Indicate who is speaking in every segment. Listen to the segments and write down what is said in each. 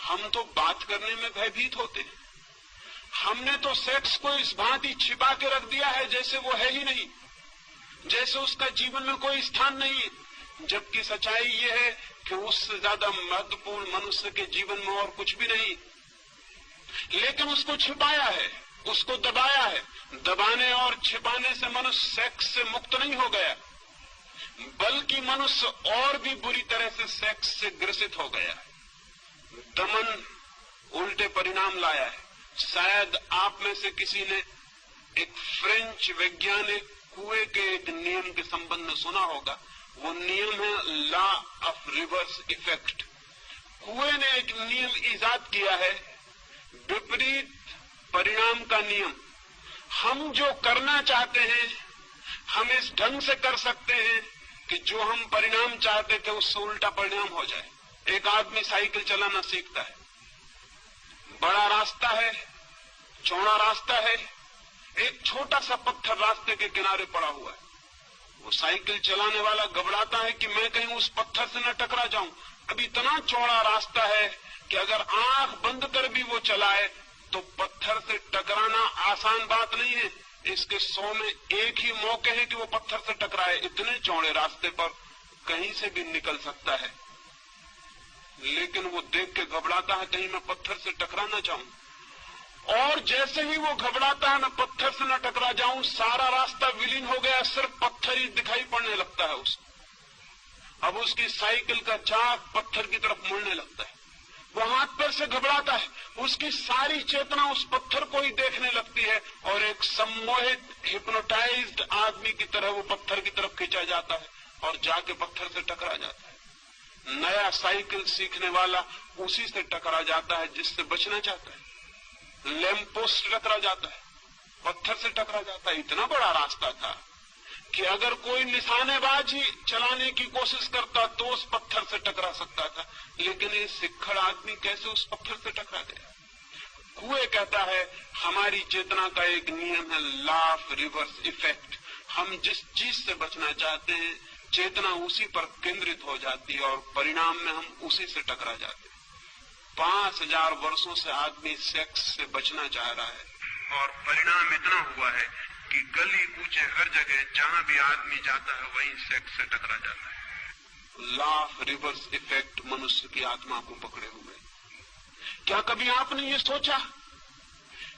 Speaker 1: हम तो बात करने में भयभीत होते हैं। हमने तो सेक्स को इस भांति छिपा के रख दिया है जैसे वो है ही नहीं, जैसे उसका जीवन में कोई स्थान नहीं है। जबकि सच्चाई ये है कि उससे ज्यादा महत्वपूर्ण मनुष्य के जीवन में और कुछ भी नहीं, लेकिन उसको छिपाया है, उसको दबाया है। दबाने और छिपाने से मनुष्य सेक्स से मुक्त नहीं हो गया, बल्कि मनुष्य और भी बुरी तरह से सेक्स से ग्रसित हो गया। दमन उल्टे परिणाम लाया है। शायद आप में से किसी ने एक फ्रेंच वैज्ञानिक कुएं के एक नियम के संबंध में सुना होगा। वो नियम है लॉ ऑफ रिवर्स इफेक्ट। कुएं ने एक नियम इजाद किया है, विपरीत परिणाम का नियम। हम जो करना चाहते हैं हम इस ढंग से कर सकते हैं कि जो हम परिणाम चाहते थे उससे उल्टा परिणाम हो जाए। एक आदमी साइकिल चलाना सीखता है, बड़ा रास्ता है, चौड़ा रास्ता है, एक छोटा सा पत्थर रास्ते के किनारे पड़ा हुआ है। वो साइकिल चलाने वाला घबराता है कि मैं कहीं उस पत्थर से न टकरा जाऊं। अब इतना चौड़ा रास्ता है कि अगर आंख बंद कर भी वो चलाए तो पत्थर से टकराना आसान बात नहीं है। इसके 100 में एक ही मौके हैं कि वो पत्थर से टकराए। इतने चौड़े रास्ते पर कहीं से भी निकल सकता है, लेकिन वो देख के घबराता है कहीं मैं पत्थर से टकरा ना जाऊं। और जैसे ही वो घबराता है मैं पत्थर से न टकरा जाऊं, सारा रास्ता विलीन हो गया, सिर्फ पत्थर ही दिखाई पड़ने लगता है उसको। अब उसकी साइकिल का चाक पत्थर की तरफ मुड़ने लगता है। वो हाथ पैर से घबराता है, उसकी सारी चेतना उस पत्थर को ही देखने लगती है और एक सम्मोहित हिप्नोटाइज्ड आदमी की तरह वो पत्थर की तरफ खींचा जाता है और जाके पत्थर से टकरा जाता है। नया साइकिल सीखने वाला उसी से टकरा जाता है जिससे बचना चाहता है। लैंप पोस्ट टकरा जाता है, पत्थर से टकरा जाता है। इतना बड़ा रास्ता था कि अगर कोई निशानेबाज ही चलाने की कोशिश करता तो उस पत्थर से टकरा सकता था, लेकिन ये सिक्खड़ आदमी कैसे उस पत्थर से टकरा गया। कुएं कहता है हमारी चेतना का एक नियम है लॉ ऑफ रिवर्स इफेक्ट। हम जिस चीज से बचना चाहते हैं चेतना उसी पर केंद्रित हो जाती है और परिणाम में हम उसी से टकरा जाते हैं। 5000 वर्षों से आदमी सेक्स से बचना चाह रहा है और परिणाम इतना हुआ है कि गली कूचे हर जगह जहां भी आदमी जाता है वहीं सेक्स से टकरा जाता है। लॉ ऑफ रिवर्स इफेक्ट मनुष्य की आत्मा को पकड़े हुए। क्या कभी आपने ये सोचा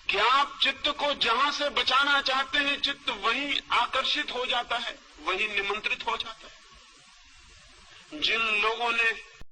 Speaker 1: कि आप चित्त को जहां से बचाना चाहते हैं चित्त वहीं आकर्षित हो जाता है, वहीं निमंत्रित हो जाता है। जिन लोगों ने